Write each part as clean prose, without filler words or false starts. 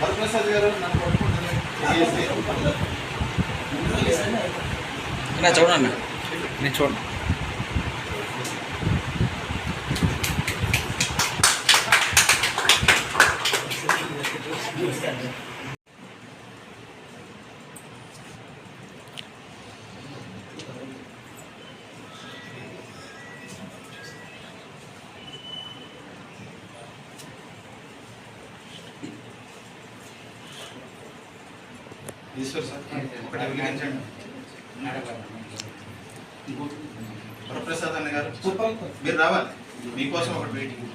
వరప్రసాద్ గారు నన్ను పట్టుకుంటారు చూడండి, నేను చూడండి. ఈశ్వర్ సార్ ఒకటి వెలిగించండి. వరప్రసాద్ అన్న గారు మీరు రావాలి, మీకోసం ఒకటి waiting.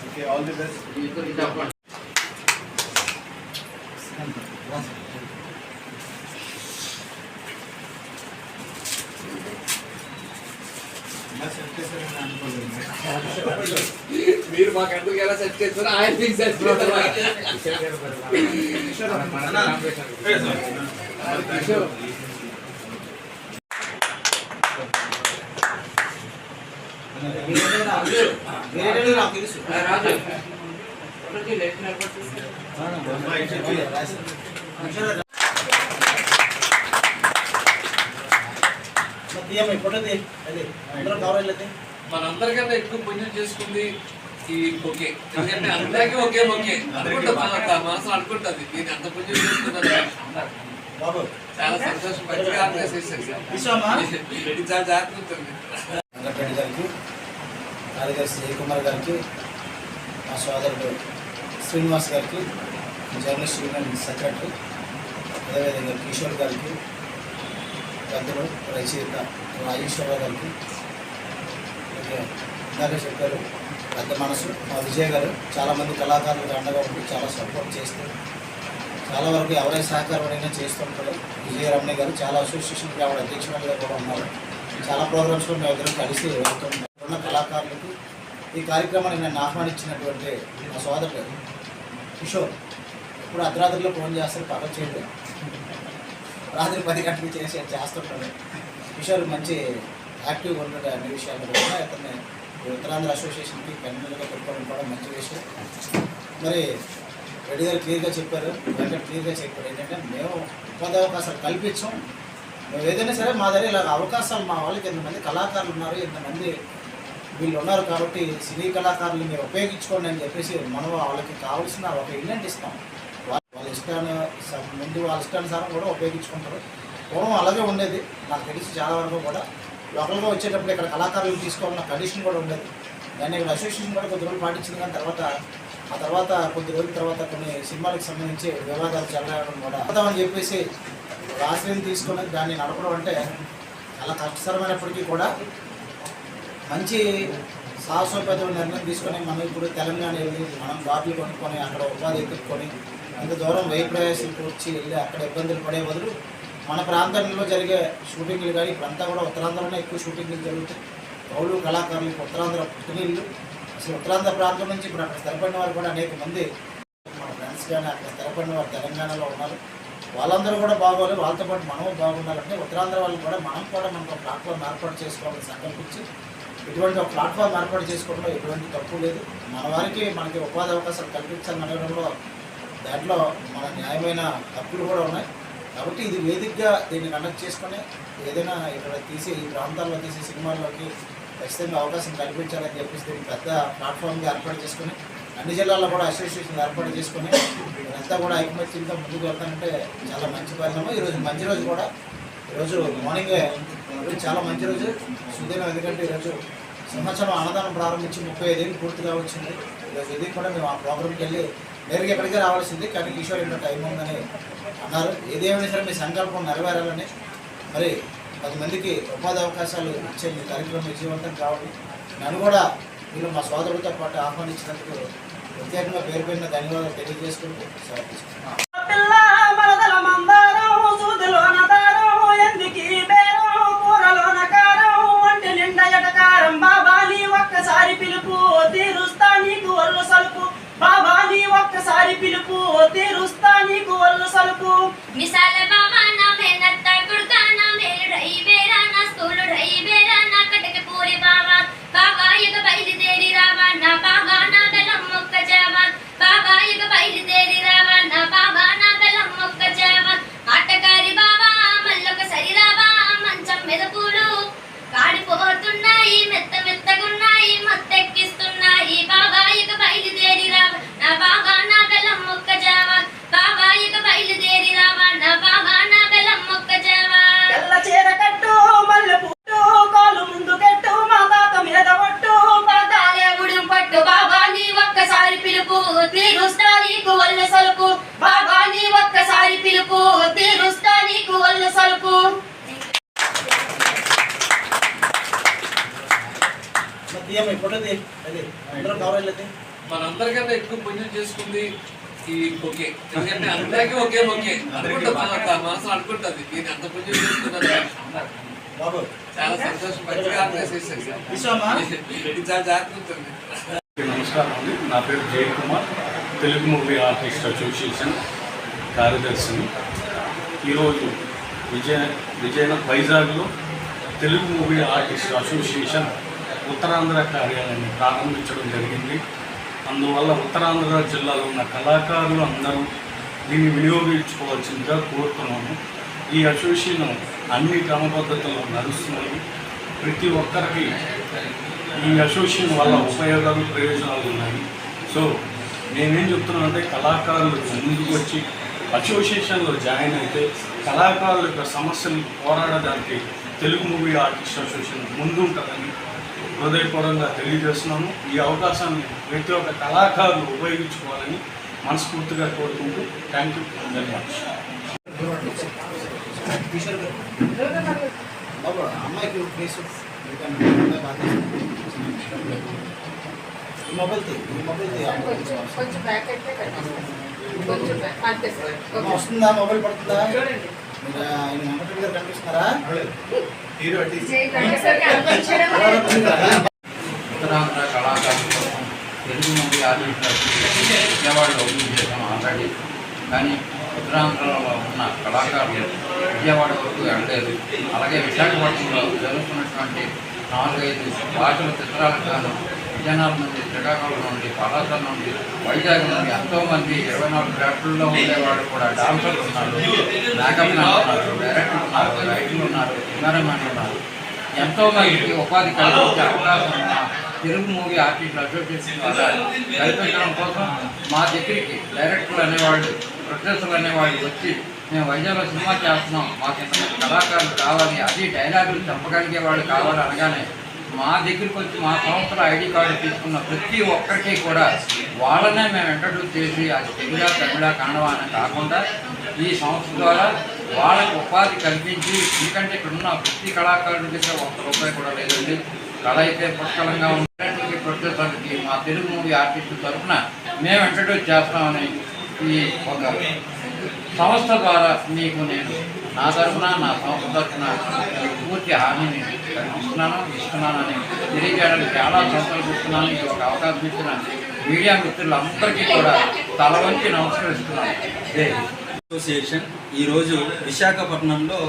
Okay, all the best. మీరు మాకు ఎందుకు ఎలా సెట్ చేస్తారో ఆయన మీకు సెట్ మనందరికన్నా ఎక్కువ పుణ్యం చేసుకుంది ఈ బొకే. ఎందుకంటే అందరికీ ఒకే బొకే అనుకుంటాం, మనసులో అనుకుంటుంది నేను అంత పుణ్యం చేసుకున్నాను. చాలా సంతోషం, మంచిగా ఆర్గనైజ్ చేశారు. చాలా జాగ్రత్త ఉంటుంది. గారికి, కార్యదర్శి జయకుమార్ గారికి, మా సోదరుడు శ్రీనివాస్ గారికి, జర్నలిస్ట్ యూనియన్ సెక్రటరీ, అదేవిధంగా కిషోర్ గారికి, పెద్దలు రచయిత రాజేశ్వరరావు గారికి, ఇందాక చెప్పారు పెద్ద మనసు మా విజయ్ గారు, చాలామంది కళాకారులకు అండగా ఉండి చాలా సపోర్ట్ చేస్తూ చాలా వరకు ఎవరైనా సహకారం చేస్తుంటారు. విజయరమణ గారు చాలా అసోసియేషన్కి ఆవిడ అధ్యక్షులుగా కూడా ఉన్నారు. చాలా ప్రోగ్రామ్స్లో మేము ఇద్దరం కలిసి వెళ్తున్నాం. ఉన్న కళాకారులకు ఈ కార్యక్రమాన్ని నేను ఆహ్వానించినటువంటి మా సోదరుడు కిషోర్ ఇప్పుడు అర్ధరాత్రిలో ఫోన్ చేస్తారు, పగలు చేయడు, రాత్రి 10 గంటలకు చేస్తుంటాడు. కిషోర్ మంచి యాక్టివ్గా ఉంటాడు అన్ని విషయాల్లో కూడా. అతన్ని ఉత్తరాంధ్ర అసోసియేషన్కి కన్వీనర్గా పెట్టుకోవడం కూడా మంచి విషయం. మరి రెడ్డి గారు క్లియర్గా చెప్పారు, వెంకట క్లియర్గా చెప్పారు ఏంటంటే మేము ఉపాధి అవకాశాలు కల్పించాం. మేము ఏదైనా సరే మా దగ్గర ఇలా అవకాశాలు మా వాళ్ళకి ఎంతమంది కళాకారులు ఉన్నారు, ఎంతమంది వీళ్ళు ఉన్నారు కాబట్టి సినీ కళాకారులు మీరు ఉపయోగించుకోండి అని చెప్పేసి మనం వాళ్ళకి కావాల్సిన ఒక ఈవెంట్ ఇస్తాం. వాళ్ళ ఇష్టానుసారం కూడా ఉపయోగించుకుంటారు. పూర్వం అలాగే ఉండేది నాకు తెలిసి చాలా వరకు కూడా. లోకల్గా వచ్చేటప్పుడు ఇక్కడ కళాకారులు తీసుకోవాలన్న కండిషన్ కూడా ఉండేది. దాన్ని ఇక్కడ అసోసియేషన్ కూడా కొద్ది రోజులు పాటించింది. కానీ ఆ తర్వాత కొద్ది రోజుల తర్వాత కొన్ని సినిమాలకు సంబంధించి వివాదాలు చెలరేయడం కూడా అని చెప్పేసి ఆశ్రయం తీసుకొని దాన్ని నడపడం అంటే చాలా కష్టతరమైనప్పటికీ కూడా మంచి సాహసోపేతమైన నిర్ణయం తీసుకొని మనం ఇప్పుడు తెలంగాణ వెళ్ళి మనం బాటలు కొనుక్కొని అక్కడ ఉపాధి ఎత్తుక్కొని ఇంత దూరం వ్యయ ప్రయాసాలకు వచ్చి వెళ్ళి అక్కడ ఇబ్బందులు పడే బదులు మన ప్రాంతంలో జరిగే షూటింగ్లు కానీ ఇప్పుడంతా కూడా ఉత్తరాంధ్రలోనే ఎక్కువ షూటింగ్లు జరుగుతాయి. కౌలు కళాకారులకు ఉత్తరాంధ్ర పుట్టినీళ్ళు. అసలు ఉత్తరాంధ్ర ప్రాంతం నుంచి ఇప్పుడు అక్కడ స్థిరపడిన వారు కూడా అనేక మంది మన ఫ్రెండ్స్ కానీ అక్కడ స్థిరపడిన వారు తెలంగాణలో ఉన్నారు. వాళ్ళందరూ కూడా బాగోవాలి, వాళ్ళతో పాటు మనము బాగుండాలంటే ఉత్తరాంధ్ర వాళ్ళు కూడా మనకు ఒక ప్లాట్ఫామ్ ఏర్పాటు చేసుకోవాలని సంకల్పించి ఇటువంటి ఒక ప్లాట్ఫామ్ ఏర్పాటు చేసుకోవడంలో ఎటువంటి తప్పు లేదు. మన వారికి మనకి ఉపాధి అవకాశాలు కల్పించాలని అడగడంలో దాంట్లో మన న్యాయమైన హక్కులు కూడా ఉన్నాయి. కాబట్టి ఇది వేదికగా దీన్ని కండక్ట్ చేసుకొని ఏదైనా ఇక్కడ తీసి ఈ ప్రాంతాల్లో తీసి సినిమాల్లోకి ఖచ్చితంగా అవకాశం కల్పించాలని చెప్పేసి దీన్ని పెద్ద ప్లాట్ఫామ్గా ఏర్పాటు చేసుకొని అన్ని జిల్లాల్లో కూడా అసోసియేషన్ ఏర్పాటు చేసుకొని అంతా కూడా ఐకమత్యంతో ముందుకు వెళ్తానంటే చాలా మంచి పరిణామం. ఈరోజు మంచి రోజు కూడా. ఈరోజు మార్నింగే చాలా మంచి రోజు సుదీనం. ఎందుకంటే ఈరోజు సంవత్సరం అన్నదానం ప్రారంభించి 35 ఏళ్ళు పూర్తిగా వచ్చింది. ఈరోజు ఇది కూడా మేము ఆ ప్రోగ్రామ్కి వెళ్ళి నేరుగా ఎక్కడికి రావాల్సింది, కానీ కిషోర్ ఇంత టైం ఉందని అన్నారు. ఏదేమైనా సరే మీ సంకల్పం నెరవేరాలని, మరి 10 మందికి ఉపాధి అవకాశాలు ఇచ్చే మీ కార్యక్రమం విజయవంతం కావాలి. నన్ను కూడా వీళ్ళు మా సోదరులతో పాటు ఆహ్వానించినందుకు ప్రత్యేకంగా పేరు పేరున ధన్యవాదాలు తెలియజేసుకుంటూ సెలవు. పిలుపు తీరుస్తా నీకు ఒళ్ళు సలుపు, బాబా నీ ఒక్కసారి పిలుపు తీరుస్తా నీకు ఒళ్ళు సలుపు. మిసాల బాబా నా మేనత్త గుడ్కా నా మేలు రై బేరా నా స్కూలు రై బేరా నా కటక పూరి బాబా, బాబా ఇక బయలుదేరి రావా నా బాబా నా బెల్లం మొక్క జావా, బాబా ఇక బయలుదేరి రావా నా బాబా నా బెల్లం మొక్క జావా. ఆటకారి బాబా మల్లొక సరి రావా, మంచం మీద పూలు కాడిపోతున్నాయి, మెత్త మెత్తగున్నాయి, మత్తెక్కిస్తున్నాయి, బాబా ఇక బయలుదేరి రావా నా బాబా నా బెల్లం మొక్క జావా, బాబా ఇక బయలుదేరి రావా నా బాబా నా బెల్లం మొక్క జావా. తెల్ల చీర కట్టు మల్లె పుట్టు కాలు ముందు కట్టు మా తాత మీద పట్టు, పాతాలే గుడిం పట్టు, బాబా నీ ఒక్కసారి పిలుపు తీరుస్తా నీకు ఒళ్ళు సలుపు, బాబా నీ ఒక్కసారి పిలుపు తీరుస్తా నీకు ఒళ్ళు సలుపు. మనందరికన్నా ఎక్కువ పుణ్యం చేసుకుంది ఈ బొకే. ఎందుకంటే అందరికీ ఒకే బొకే అనుకుంటాం, మనసులో అనుకుంటుంది నేను అంత పుణ్యం చేసుకున్నాను. చాలా సంతోషం, మంచిగా ఆర్గనైజ్ చేశారు సార్. ఇది చాలా జాగ్రత్త ఉంటుంది. నమస్కారం అండి, నా పేరు Jaya Kumar, Telugu movie artist association కార్యదర్శిని. ఈరోజు వైజాగ్లో Telugu movie artist association Uttarandhra కార్యాలయాన్ని ప్రారంభించడం జరిగింది. అందువల్ల ఉత్తరాంధ్ర జిల్లాలో ఉన్న కళాకారులు అందరూ దీన్ని వినియోగించుకోవాల్సిందిగా కోరుతున్నాము. ఈ అసోసియేషన్ అన్ని క్రమ పద్ధతుల్లో నడుస్తున్నాయి. ప్రతి ఒక్కరికి ఈ అసోసియేషన్ వల్ల ఉపయోగాలు ప్రయోజనాలు ఉన్నాయి. సో నేనేం చెప్తున్నానంటే కళాకారులు ముందుకు వచ్చి అసోసియేషన్లో జాయిన్ అయితే కళాకారుల యొక్క సమస్యలు పోరాడడానికి తెలుగు మూవీ ఆర్టిస్ట్ అసోసియేషన్ ముందు ఉంటుందని హృదయపూర్వకంగా తెలియజేస్తున్నాను. ఈ అవకాశాన్ని ప్రతి ఒక్క కళాకారులు ఉపయోగించుకోవాలని మనస్ఫూర్తిగా కోరుకుంటూ థ్యాంక్ యూ వెరీ మచ్. అమ్మాయికి వస్తుందా? మొబైల్ పడుతుందా? వెంకటరెడ్డి గారు కనిపిస్తున్నారా? ఉత్తరాంధ్ర కళాకారుల కోసం తెలుగు మూవీ ఆర్టిస్ట్ విజయవాడలో ఓపెన్ చేసాం ఆల్రెడీ. కానీ ఉత్తరాంధ్రలో ఉన్న కళాకారులు విజయవాడ వరకు వెళ్ళలేదు. అలాగే విశాఖపట్నంలో జరుగుతున్నటువంటి 4-5 భాషల చిత్రాలకు గాను విజయనగరం నుండి, శ్రీకాకుళం నుండి, పలాస నుండి, వైజాగ్ నుండి ఎంతోమంది 24 క్రాఫ్ట్లలో ఉండేవాళ్ళు కూడా డాన్సర్లు ఉన్నారు, మేకప్ మ్యాన్ ఉన్నారు, డైరెక్టర్లు ఉన్నారు, రైటర్లు ఉన్నారు, కెమెరామెన్లు ఉన్నారు. ఎంతోమందికి ఉపాధి కల్పించే అవకాశం ఉన్న తెలుగు మూవీ ఆర్టిస్ట్ అసోసియేషన్ ద్వారా కల్పించడం కోసం మా దగ్గరికి డైరెక్టర్లు అనేవాళ్ళు, ప్రొడ్యూసర్లు అనేవాళ్ళు వచ్చి మేము వైజాగ్లో సినిమా చేస్తున్నాం, మాకు ఇంతమంది కళాకారులు కావాలి, అది డైలాగులు చెప్పగలిగే వాళ్ళు కావాలి అనగానే మా దగ్గరికి వచ్చి మా సంస్థల ఐడి కార్డు తీసుకున్న ప్రతి ఒక్కరికి కూడా వాళ్ళనే మేము ఇంట్రడ్యూస్ చేసి అది తెలుగు, తమిళ, కన్నడ అని కాకుండా ఈ సంస్థ ద్వారా వాళ్ళకు ఉపాధి కల్పించి, ఎందుకంటే ఇక్కడున్న ప్రతి కళాకారుడి దగ్గర ₹1 కూడా లేదండి. కళ అయితే పుష్కలంగా ఉండేటువంటి ప్రొడ్యూసర్కి మా తెలుగు మూవీ ఆర్టిస్టు తరఫున మేము ఇంట్రడ్యూస్ చేస్తామని ఈ ఒక సంస్థ ద్వారా మీకు నేను నా తరఫున, నా సంస్థ తరఫున పూర్తి హామీని ఇస్తున్నానని తెలియజేయడానికి చాలా సంతోషిస్తున్నాను. ఇది ఒక అవకాశం ఇచ్చిన మీడియా మిత్రులందరికీ కూడా తల వంచి నమస్కరిస్తున్నాను. అసోసియేషన్ ఈరోజు విశాఖపట్నంలో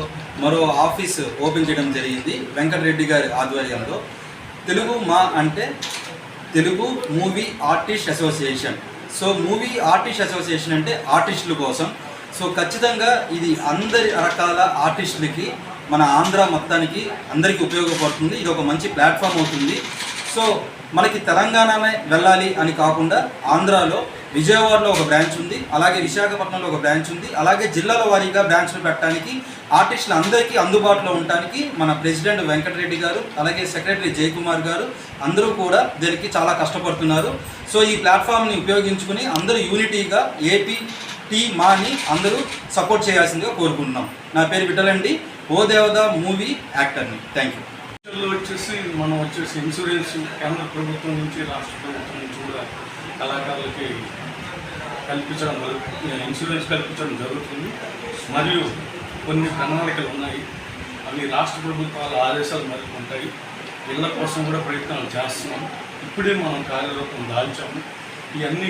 మరో ఆఫీస్ ఓపెన్ చేయడం జరిగింది వెంకటరెడ్డి గారి ఆధ్వర్యంలో. Telugu movie artist association. So movie artist association అంటే ఆర్టిస్టుల కోసం. సో ఖచ్చితంగా ఇది అందరి రకాల ఆర్టిస్టులకి, మన ఆంధ్ర మొత్తానికి అందరికీ ఉపయోగపడుతుంది. ఇది ఒక మంచి ప్లాట్ఫామ్ అవుతుంది. సో మనకి తెలంగాణనే వెళ్ళాలి అని కాకుండా ఆంధ్రాలో విజయవాడలో ఒక బ్రాంచ్ ఉంది, అలాగే విశాఖపట్నంలో ఒక బ్రాంచ్ ఉంది, అలాగే జిల్లాల వారీగా బ్రాంచ్లు పెట్టడానికి ఆర్టిస్టులు అందరికీ అందుబాటులో ఉండడానికి మన ప్రెసిడెంట్ వెంకటరెడ్డి గారు, అలాగే సెక్రటరీ జయకుమార్ గారు అందరూ కూడా దీనికి చాలా కష్టపడుతున్నారు. సో ఈ ప్లాట్ఫామ్ని ఉపయోగించుకుని అందరూ యూనిటీగా ఏపీ టీ మాని అందరూ సపోర్ట్ చేయాల్సిందిగా కోరుకుంటున్నాం. నా పేరు బిడ్డలండి, ఓ దేవద మూవీ యాక్టర్ని. Thank you. మనం వచ్చేసి ఇన్సూరెన్స్ కేంద్ర ప్రభుత్వం నుంచి రాష్ట్ర ప్రభుత్వం నుంచి కూడా కళాకారులకి ఇన్సూరెన్స్ కల్పించడం జరుగుతుంది. మరియు కొన్ని ప్రణాళికలు ఉన్నాయి, అవి రాష్ట్ర ప్రభుత్వాల ఆదేశాలు మేరకు ఉంటాయి. ఇళ్ల కోసం కూడా ప్రయత్నాలు చేస్తున్నాం. ఇప్పుడే మనం కార్యరూపం దాల్చాము. ఇవన్నీ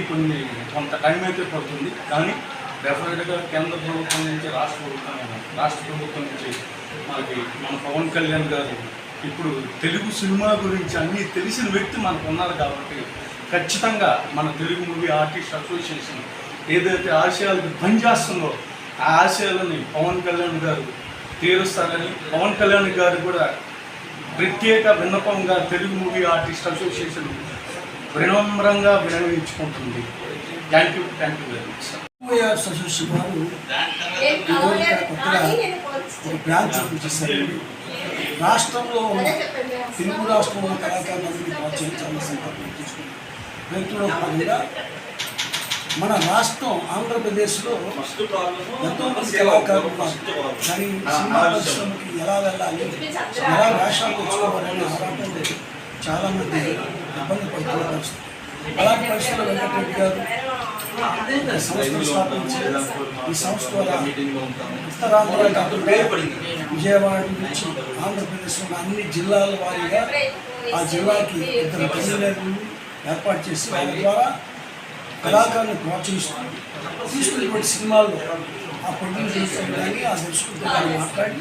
కొంత టైం అయితే పడుతుంది, కానీ డెఫినెట్గా కేంద్ర ప్రభుత్వం నుంచి రాష్ట్ర ప్రభుత్వం నుంచి మనకి మన పవన్ కళ్యాణ్ గారు ఇప్పుడు తెలుగు సినిమా గురించి అన్నీ తెలిసిన వ్యక్తి మనకు ఉన్నారు కాబట్టి ఖచ్చితంగా మన తెలుగు మూవీ ఆర్టిస్ట్ అసోసియేషన్ ఏదైతే ఆశయాలకు పనిచేస్తుందో ఆ ఆశయాలని పవన్ కళ్యాణ్ గారు తీరుస్తారని, పవన్ కళ్యాణ్ గారు కూడా ప్రత్యేక విన్నపంగా తెలుగు మూవీ ఆర్టిస్ట్ అసోసియేషన్ వినమ్రంగా వినవించుకుంటుంది. Thank you very much. Movie arts association వారు కొత్తగా ఒక బ్రాంచ్ చేశారు. రాష్ట్రంలో తెలుగు రాష్ట్రంలో కళాకారులందరినీ ప్రోత్సహించాలని సంకల్పం తీసుకున్నారు. రైతుల్లో భాగంగా మన రాష్ట్రం ఆంధ్రప్రదేశ్లో ఎంతోమంది కళాకారులు ఉన్నారు, కానీ సినిమా పరిశ్రమకి ఎలా వెళ్ళాలి, ఎలా వేషాలు తెచ్చుకోవాలని ఆరాటంలో చాలామంది ఇబ్బంది పడుతున్న పరిస్థితి. అలాంటి పరిస్థితుల్లో వెంకటరెడ్డి గారు సంస్థను స్థాపించి ఈ సంస్థ ద్వారా ఉత్తరాంధ్ర కాకుండా విజయవాడ నుంచి ఆంధ్రప్రదేశ్లో అన్ని జిల్లాల వారీగా ఆ జిల్లాకి 2 కన్వీనర్లు ఏర్పాటు చేసి వాళ్ళ ద్వారా కళాకారులను ప్రోత్సహిస్తూ తీసుకున్నటువంటి సినిమాల్లో ఆ ప్రొడ్యూసర్తో కానీ ఆ దర్శకులతో కానీ మాట్లాడి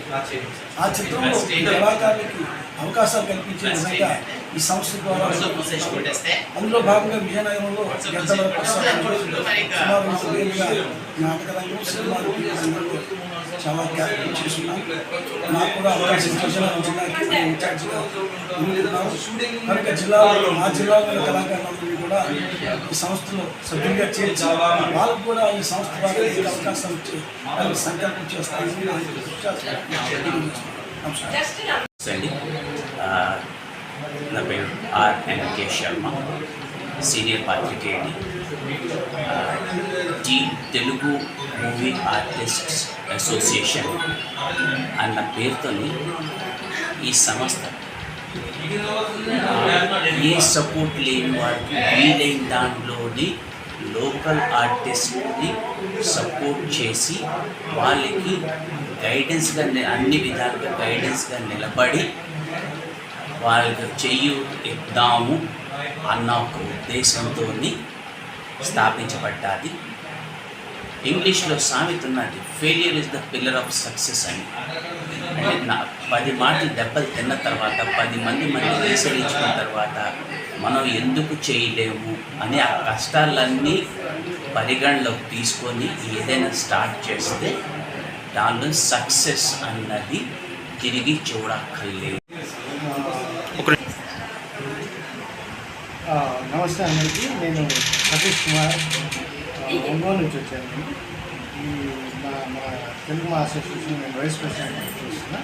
ఆ చిత్రంలో కళాకారులకి అవకాశాలు కల్పించే విధంగా ఈ సంస్థ ద్వారా అందులో భాగంగా విజయనగరంలో గద్దల ప్రసాద్ సుమారు 4 ఏళ్ళుగా నాటక రంగం, సినిమా రంగంలో చాలా క్యారెక్టర్ చేస్తున్నాం. నాకు కూడా అవకాశం విజయనగరం జిల్లాకి ఇన్ఛార్జిగా ఉంటున్నాను. కనుక జిల్లాలో మా జిల్లాలో కళాకారులందరినీ కూడా ఈ సంస్థలో సభ్యులుగా చేర్చి వాళ్ళకు కూడా ఈ సంస్థ ద్వారా అవకాశం ఇచ్చి వాళ్ళకి సంకల్పం చేస్తానని నా పేరు ఆర్ఎన్కే శర్మ, సీనియర్ పాత్రికేయుడి. తెలుగు మూవీ ఆర్టిస్ట్స్ అసోసియేషన్ అన్న పేరుతోని ఈ సంస్థ ఏ సపోర్ట్ లేని వారికి వీలైన దాంట్లోని లోకల్ ఆర్టిస్ట్ని సపోర్ట్ చేసి వాళ్ళకి గైడెన్స్గా అన్ని విధాలుగా గైడెన్స్గా నిలబడి వాళ్ళకి చెయ్యి ఇద్దాము అన్న ఒక ఉద్దేశంతో స్థాపించబడ్డాది. ఇంగ్లీష్లో సామెత ఉన్నది, failure is the pillar of success అని. అంటే 10 మాటలు దెబ్బలు తిన్న తర్వాత 10 మంది ఈసరించుకున్న తర్వాత మనం ఎందుకు చేయలేము అని ఆ కష్టాలన్నీ పరిగణలోకి తీసుకొని ఏదైనా స్టార్ట్ చేస్తే దానిలో సక్సెస్ అన్నది తిరిగి చూడక్కర్లేదు. నమస్తే అందరికీ, నేను సతీష్ కుమార్ ఒంగోలు నుంచి వచ్చాను. మా తెలుగు అసోసియేషన్ నేను వైస్ ప్రెసిడెంట్ చూస్తున్నా.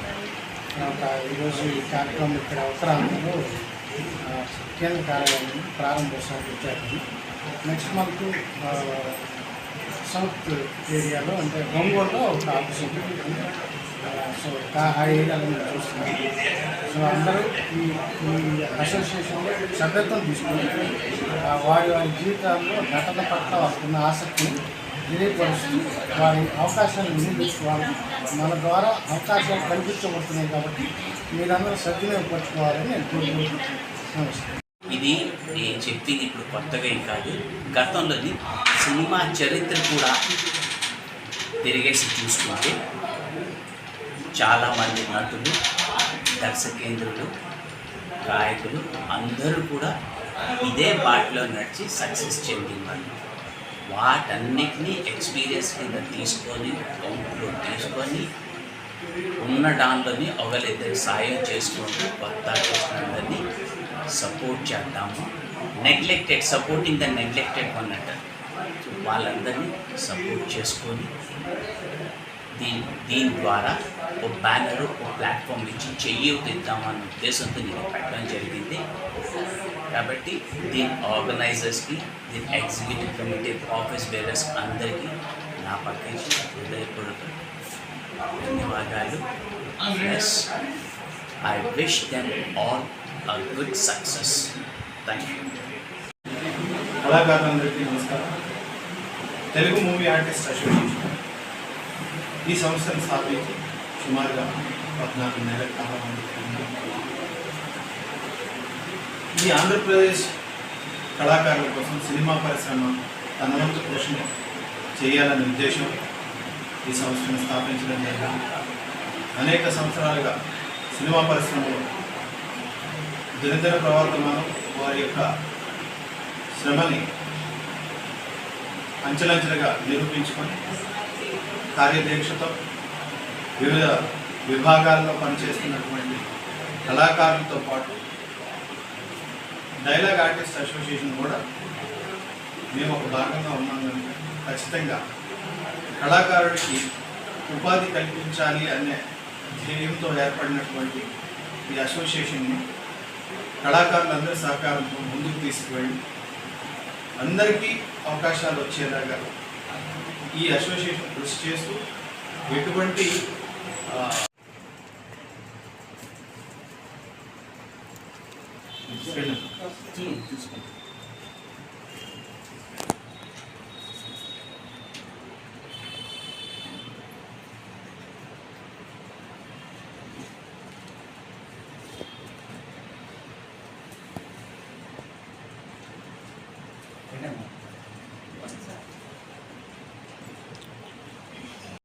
ఈరోజు ఈ కార్యక్రమం ఇక్కడ ఉత్తరాంధ్రలో కేంద్ర కార్యాలయం ప్రారంభోత్సవానికి వచ్చారు. నెక్స్ట్ మంత్ సౌత్ ఏరియాలో అంటే ఒంగోలులో ఒక ఆఫీస్ ఉంటుంది. సో ఆ ఏరియాలో మేము చూస్తున్నాం. సో అందరూ ఈ అసోసియేషన్లో సభ్యత్వం తీసుకొని వారి జీవితాల్లో నటన పట్ల వాళ్ళకున్న ఆసక్తిని తెలియపరుస్తూ వారి అవకాశాలను వినియోగించుకోవాలి. మన ద్వారా అవకాశాలు కల్పించబడుతున్నాయి కాబట్టి మీరందరూ సద్వినియోగపరచుకోవాలని నేను కోరుకుంటున్నాను. నమస్తే. ఇది నేను చెప్పింది ఇప్పుడు కొత్తగా ఏం కాదు, గతంలోని సినిమా చరిత్ర కూడా తిరిగేసి చూసుకుంటే చాలామంది నటులు, దర్శకేంద్రులు, గాయకులు అందరూ కూడా ఇదే బాటలో నడిచి సక్సెస్ చెందినారు. వాటన్నిటినీ ఎక్స్పీరియన్స్ కింద తీసుకొని కౌంట్లో తీసుకొని ఉన్న దాంట్లోని ఒకరిద్దరు సాయం చేసుకుంటూ కొత్త ఆర్టిస్టులందరినీ సపోర్ట్ చేద్దాము. నెగ్లెక్టెడ్, సపోర్టింగ్ ద నెగ్లెక్టెడ్ అన్నట్టు వాళ్ళందరినీ సపోర్ట్ చేసుకొని దీని ద్వారా ఒక బ్యానరు ఒక ప్లాట్ఫామ్ ఇచ్చి చెయ్యిద్దామన్న ఉద్దేశంతో నేను పెట్టడం జరిగింది. కాబట్టి దీని ఆర్గనైజర్స్కి, దీని ఎగ్జిక్యూటివ్ కమిటీ ఆఫీస్ బేరర్స్ అందరికీ నా పక్క నుంచి హృదయపూర్వక ధన్యవాదాలు. Yes, I wish them all a good success. Thank you. కళాకారులందరికీ నమస్కారం. తెలుగు మూవీ ఆర్టిస్ట్ అసోసియేషన్ ఈ సంస్థను స్థాపించి సుమారుగా 14 నెలల కాలం అందుకుంది. ఈ ఆంధ్రప్రదేశ్ కళాకారుల కోసం సినిమా పరిశ్రమ తన వంతు కృషి చేయాలనే ఉద్దేశం ఈ సంస్థను స్థాపించడం జరిగింది. అనేక సంవత్సరాలుగా సినిమా పరిశ్రమలో దినదిన ప్రవర్తమానం వారి యొక్క శ్రమని అంచెలంచెలుగా నిరూపించుకొని కార్యదీక్షతో వివిధ విభాగాల్లో పనిచేస్తున్నటువంటి కళాకారులతో పాటు డైలాగ్ ఆర్టిస్ట్ అసోసియేషన్ కూడా మేము ఒక భాగంగా ఉన్నాం కనుక ఖచ్చితంగా కళాకారుడికి ఉపాధి కల్పించాలి అనే ధ్యేయంతో ఏర్పడినటువంటి ఈ అసోసియేషన్ని కళాకారులందరి సహకారంతో ముందుకు తీసుకువెళ్ళి అందరికీ అవకాశాలు వచ్చేలాగా ఈ అసోసియేషన్ కృషి చేస్తూ ఎటువంటి